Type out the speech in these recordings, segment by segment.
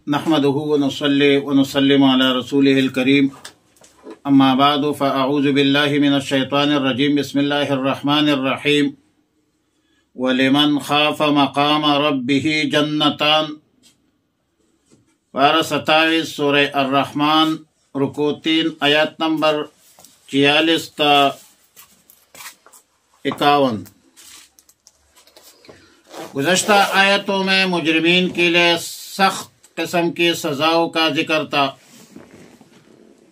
نحمده ونصلي ونسلم على رسوله الكريم اما بعد فاعوذ بالله من الشيطان الرجيم بسم الله الرحمن الرحيم ولمن خاف مقام ربه جنتان پارہ 27 سورہ الرحمن رکوع 3 آیات نمبر 46 تا 51۔ گزشتہ آیتوں میں مجرمین کے لیے سخت قسم کی سزاؤں کا ذکر تھا۔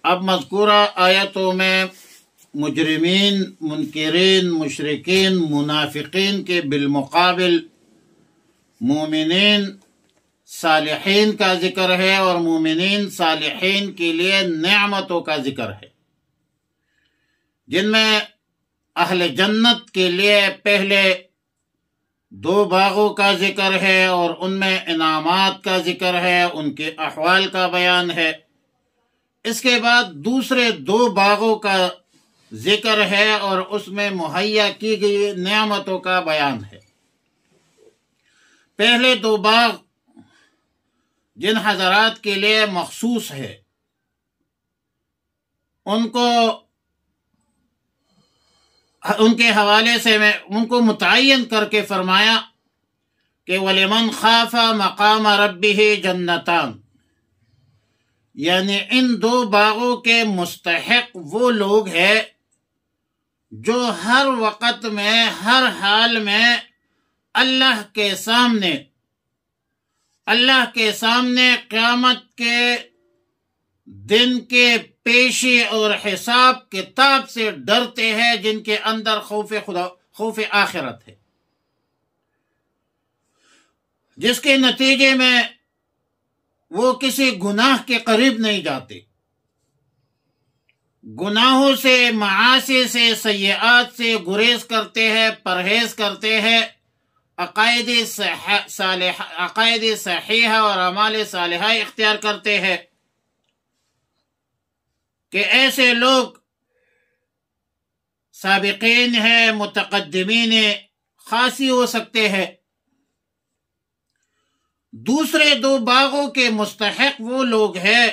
اب مذکورہ آیتوں میں مجرمین، منکرین، مشرکین، منافقین کے بالمقابل مومنین صالحین کا ذکر ہے، اور مومنین صالحین کے لیے نعمتوں کا ذکر ہے، جن میں اہل جنت کے لیے پہلے 2 باغوں کا ذکر ہے اور ان میں انعامات کا ذکر ہے، ان کے احوال کا بیان ہے۔ اس کے بعد دوسرے 2 باغوں کا ذکر ہے اور اس میں مہیا کی گئی نعمتوں کا بیان ہے۔ پہلے 2 باغ جن حضرات کے لیے مخصوص ہے، ان کے حوالے سے میں ان کو متعین کر کے فرمایا کہ وَلِمَنْ خَافَ مَقَامَ رَبِّهِ جَنَّتَانِ، یعنی ان 2 باغوں کے مستحق وہ لوگ ہیں جو ہر وقت میں، ہر حال میں اللہ کے سامنے قیامت کے دن کے پیشی اور حساب کتاب سے ڈرتے ہیں، جن کے اندر خوف آخرت ہے، جس کے نتیجے میں وہ کسی گناہ کے قریب نہیں جاتے، گناہوں سے، معاصی سے، سیئات سے گریز کرتے ہیں، پرہیز کرتے ہیں، عقائد صحیحہ اور اعمال صالحہ اختیار کرتے ہیں، کہ ایسے لوگ سابقین ہیں، متقدمین خاصی ہو سکتے ہیں۔ دوسرے 2 باغوں کے مستحق وہ لوگ ہیں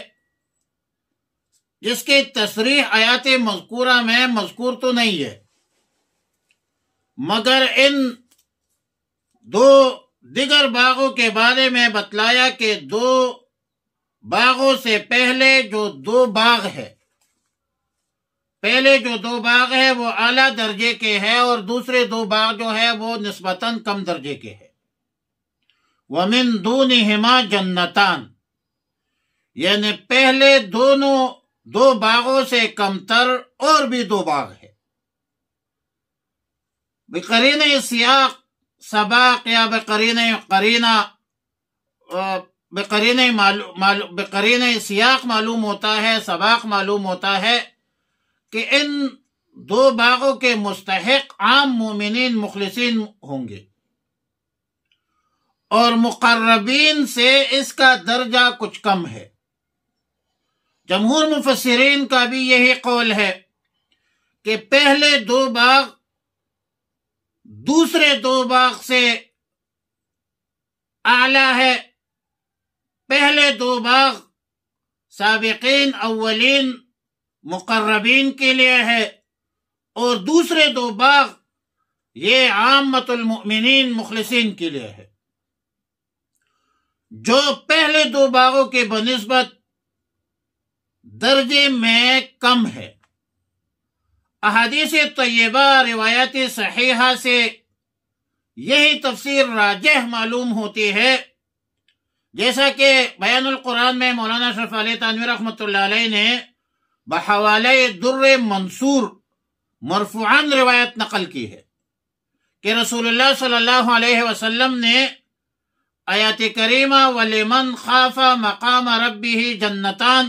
جس کے تصریح آیات مذکورہ میں مذکور تو نہیں ہے، مگر ان 2 دیگر باغوں کے بارے میں بتلایا کہ 2 باغوں سے پہلے جو 2 باغ ہے، پہلے جو 2 باغ ہے وہ اعلیٰ درجے کے ہیں، اور دوسرے 2 باغ جو ہے وہ نسبتاً کم درجے کے ہیں۔ وَمِن دُونِهِمَا جَنَّتَانِ، یعنی پہلے 2 باغوں سے کمتر اور بھی 2 باغ ہے۔ بقرینہ سیاق سباق یا بقرینہ سیاق معلوم ہوتا ہے، سباق معلوم ہوتا ہے کہ ان 2 باغوں کے مستحق عام مومنین مخلصین ہوں گے، اور مقربین سے اس کا درجہ کچھ کم ہے۔ جمہور مفسرین کا بھی یہی قول ہے کہ پہلے 2 باغ دوسرے 2 باغ سے اعلیٰ ہے۔ پہلے 2 باغ سابقین، اولین، مقربین کے لیے ہے، اور دوسرے 2 باغ یہ عامت المؤمنین مخلصین کے لیے ہے، جو پہلے 2 باغوں کے بنسبت درجے میں کم ہے۔ احادیث طیبہ، روایات صحیحہ سے یہی تفسیر راجح معلوم ہوتی ہے، جیسا کہ بیان القرآن میں مولانا اشرف علی تھانوی رحمۃ اللہ علیہ نے بحوالہ در منصور مرفوعاً روایت نقل کی ہے کہ رسول اللہ صلی اللہ علیہ وسلم نے آیات کریمہ وَلِمَنْ خَافَ مَقَامَ رَبِّهِ جَنَّتَانِ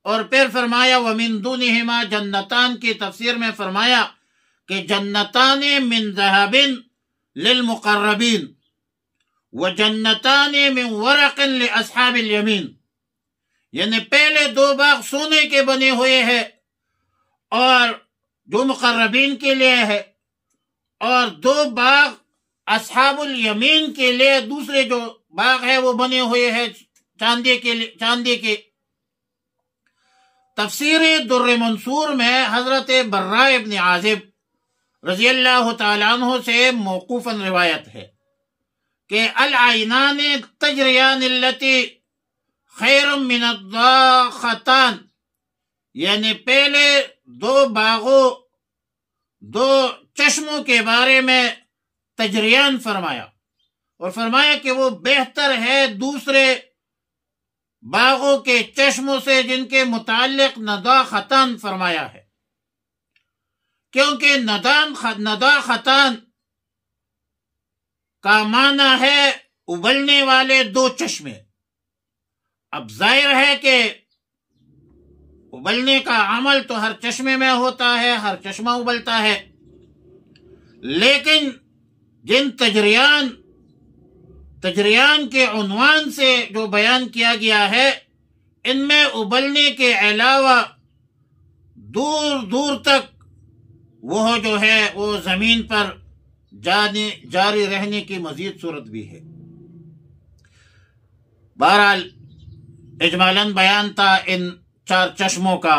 اور پھر فرمایا وَمِن دُونِهِمَا جَنَّتَانِ کی تفسیر میں فرمایا کہ جنتان من ذهب للمقربین وجنتان من ورق لأصحاب الیمین، یعنی پہلے 2 باغ سونے کے بنے ہوئے ہیں اور جو مقربین کے لیے ہے، اور 2 باغ اصحاب الیمین کے لیے دوسرے جو باغ ہے وہ بنے ہوئے ہیں چاندی کی تفسیر در منصور میں حضرت براء ابن عازب رضی اللہ تعالیٰ عنہ سے موقوفاً روایت ہے کہ العینان تجریان اللتی خیر من الضاختان، یعنی پہلے دو چشموں کے بارے میں تجریان فرمایا، اور فرمایا کہ وہ بہتر ہے دوسرے باغوں کے چشموں سے جن کے متعلق نداختان فرمایا ہے، کیونکہ نداختان کا معنی ہے ابلنے والے دو چشمے۔ اب ظاہر ہے کہ ابلنے کا عمل تو ہر چشمے میں ہوتا ہے، ہر چشمہ ابلتا ہے، لیکن جن تجریان کے عنوان سے جو بیان کیا گیا ہے، ان میں ابلنے کے علاوہ دور دور تک وہ جو ہے وہ زمین پر جاری رہنے کی مزید صورت بھی ہے۔ بہرحال اجمالاً بیان تھا ان 4 چشموں کا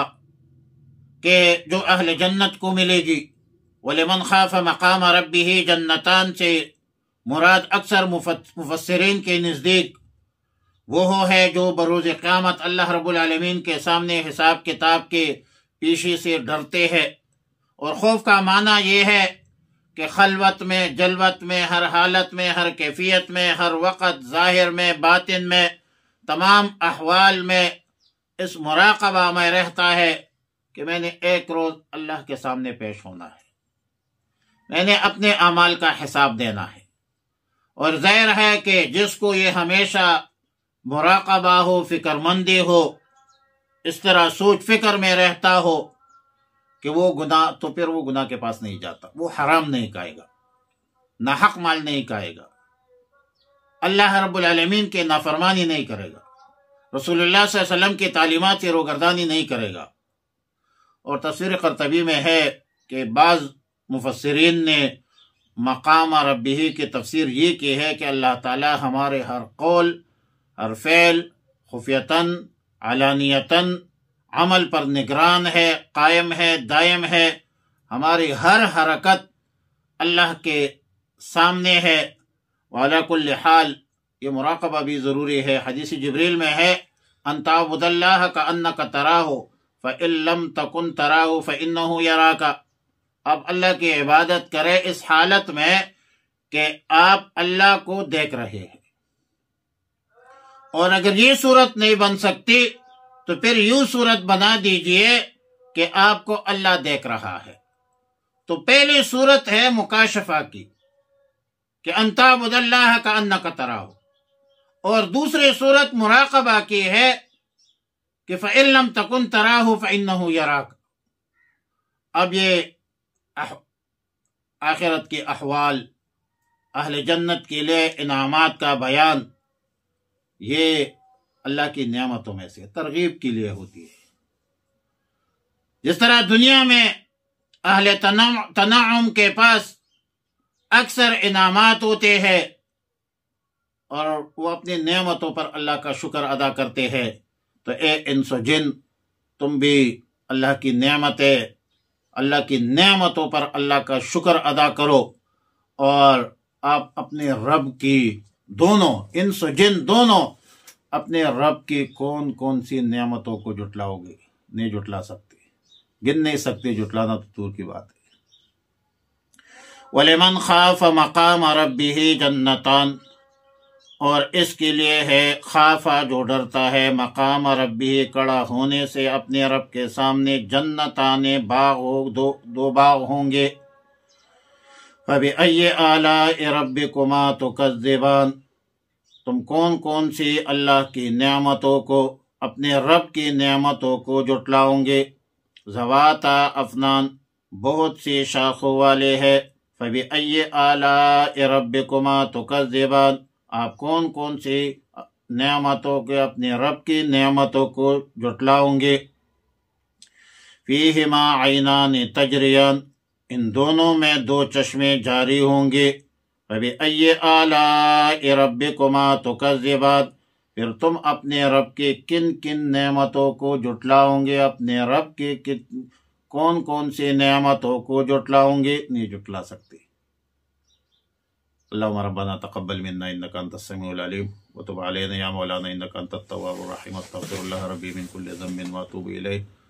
کہ جو اہل جنت کو ملے گی۔ وَلِمَنْ خَافَ مَقَامَ رَبِّهِ جنتان سے مراد اکثر مفسرین کے نزدیک وہ ہے جو بروز قیامت اللہ رب العالمین کے سامنے حساب کتاب کے پیشی سے ڈرتے ہیں، اور خوف کا معنی یہ ہے کہ خلوت میں، جلوت میں، ہر حالت میں، ہر کیفیت میں، ہر وقت، ظاہر میں، باطن میں، تمام احوال میں اس مراقبہ میں رہتا ہے کہ میں نے ایک روز اللہ کے سامنے پیش ہونا ہے، میں نے اپنے اعمال کا حساب دینا ہے۔ اور ظاہر ہے کہ جس کو یہ ہمیشہ مراقبہ ہو، فکر مندی ہو، اس طرح سوچ فکر میں رہتا ہو کہ وہ گناہ، تو پھر وہ گناہ کے پاس نہیں جاتا، وہ حرام نہیں کھائے گا، ناحق مال نہیں کھائے گا، اللہ رب العالمین کے نافرمانی نہیں کرے گا، رسول اللہ صلی اللہ علیہ وسلم کی تعلیمات سے روگردانی نہیں کرے گا۔ اور تفسیر قرطبی میں ہے کہ بعض مفسرین نے مقام ربہ کی تفسیر یہ کی ہے کہ اللہ تعالی ہمارے ہر قول، ہر فعل، خفیتاً علانیتاً عمل پر نگران ہے، قائم ہے، دائم ہے، ہماری ہر حرکت اللہ کے سامنے ہے۔ وعلی کل حال یہ مراقبہ بھی ضروری ہے۔ حدیث جبریل میں ہے ان تعبد اللہ کأنک تراہ فإن لم تکن تراہ فإنہ یراک۔ اب اللہ کی عبادت کرے اس حالت میں کہ آپ اللہ کو دیکھ رہے ہیں، اور اگر یہ صورت نہیں بن سکتی تو پھر یوں صورت بنا دیجئے کہ آپ کو اللہ دیکھ رہا ہے۔ تو پہلی صورت ہے مکاشفہ کی کہ ان تعبد اللہ کأنک تراہ، اور دوسری صورت مراقبہ کی ہے کہ فإن لم تکن تراہ فإنہ یراک۔ اب یہ آخرت کے احوال، اہل جنت کے لیے انعامات کا بیان، یہ اللہ کی نعمتوں میں سے ترغیب کے لیے ہوتی ہے۔ جس طرح دنیا میں اہل تنعم کے پاس اکثر انعامات ہوتے ہیں اور وہ اپنی نعمتوں پر اللہ کا شکر ادا کرتے ہیں، تو اے انس و جن، تم بھی اللہ کی نعمتوں پر اللہ کا شکر ادا کرو، اور آپ اپنے رب کی دونوں، انس و جن دونوں، اپنے رب کی کون کون سی نعمتوں کو جھٹلاؤ گے؟ نہیں جھٹلا سکتے، گن نہیں سکتے، جھٹلانا تو دور کی بات ہے۔ وَلِمَنْ خَافَ مَقَامَ رَبِّهِ جَنَّتان، اور اس کے لیے ہے خافہ جو ڈرتا ہے، مقام ربہ کڑا ہونے سے اپنے رب کے سامنے، جنتان دو باغ ہوں گے۔ فَبِأَيِّ آلَاءِ رَبِّكُمَا تُكَذِّبَانِ، تم کون کون سی اللہ کی نعمتوں کو، اپنے رب کی نعمتوں کو جھٹلاؤں گے؟ ذواتا افنان، بہت سی شاخوں والے ہے۔ فَبِأَيِّ آلَاءِ رَبِّكُمَا تُكَذِّبَانِ، آپ کون کون سی نعمتوں کے، اپنے رب کی نعمتوں کو جھٹلاؤں گے؟ فیہما عینان تجریان، ان دونوں میں 2 چشمے جاری ہوں گے۔ فَبِأَيِّ آلَاءِ رَبِّكُمَا تُكَذِّبَانِ، پھر تم اپنے رب کے کن کن نعمتوں کو جھٹلاؤ گے، اپنے رب کے کون کون سی نعمتوں کو جھٹلاؤ گے؟ نہیں جھٹلا سکتے۔ اللهم ربنا تقبل منا انك انت السميع العليم وتب علينا يا مولانا انك انت التواب الرحيم، استغفر الله ربي من كل ذنب واتوب اليه